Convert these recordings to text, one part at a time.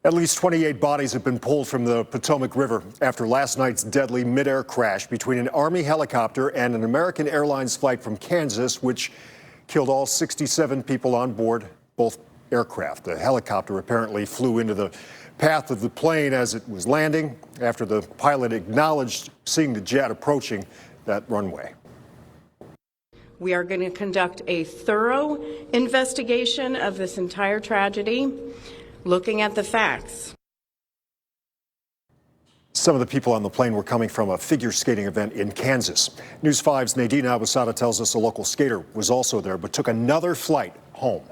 At least 28 bodies have been pulled from the Potomac River after last night's deadly midair crash between an Army helicopter and an American Airlines flight from Kansas, which killed all 67 people on board both aircraft. The helicopter apparently flew into the path of the plane as it was landing after the pilot acknowledged seeing the jet approaching that runway. We are going to conduct a thorough investigation of this entire tragedy, looking at the facts. Some of the people on the plane were coming from a figure skating event in Kansas. News 5's Nadine Abusada tells us a local skater was also there but took another flight home.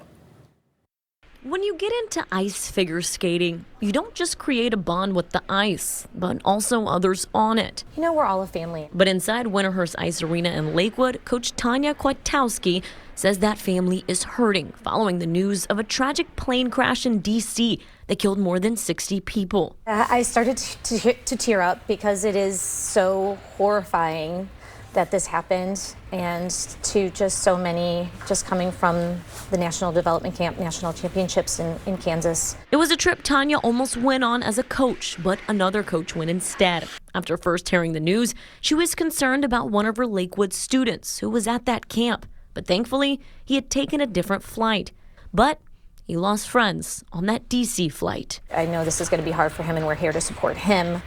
When you get into ice figure skating, you don't just create a bond with the ice, but also others on it. You know, we're all a family. But inside Winterhurst Ice Arena in Lakewood, Coach Tanya Kwiatkowski says that family is hurting following the news of a tragic plane crash in D.C. that killed more than 60 people. I started to tear up because it is so horrifying that this happened, and to just so many just coming from the National Development Camp National Championships in Kansas. It was a trip Tanya almost went on as a coach, but another coach went instead. After first hearing the news, she was concerned about one of her Lakewood students who was at that camp. But thankfully, he had taken a different flight. But he lost friends on that D.C. flight. I know this is going to be hard for him, and we're here to support him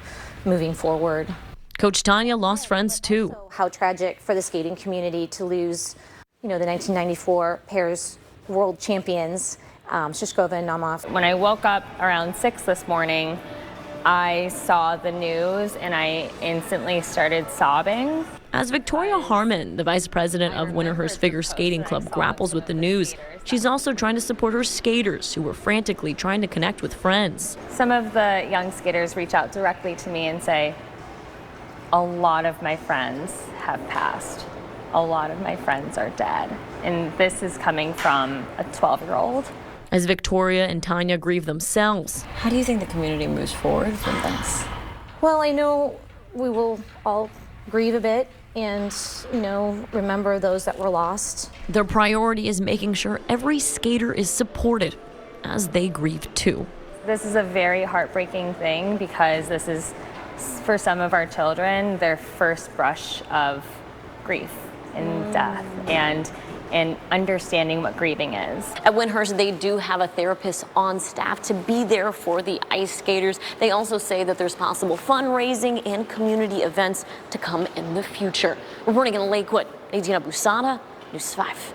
moving forward. Coach Tanya lost friends too. How tragic for the skating community to lose, the 1994 pairs world champions, Shishkova and Naumov. When I woke up around 6 this morning, I saw the news and I instantly started sobbing. As Victoria Harmon, the vice president of Winterhurst Figure Skating Club, grapples with the news, she's also trying to support her skaters who were frantically trying to connect with friends. Some of the young skaters reach out directly to me and say, a lot of my friends have passed. A lot of my friends are dead. And this is coming from a 12-year-old. As Victoria and Tanya grieve themselves. How do you think the community moves forward from this? Well, I know we will all grieve a bit and, remember those that were lost. Their priority is making sure every skater is supported as they grieve too. This is a very heartbreaking thing because this is, for some of our children, their first brush of grief and death and understanding what grieving is. At Winterhurst, they do have a therapist on staff to be there for the ice skaters. They also say that there's possible fundraising and community events to come in the future. Reporting in Lakewood, Nadine Abusada, News 5.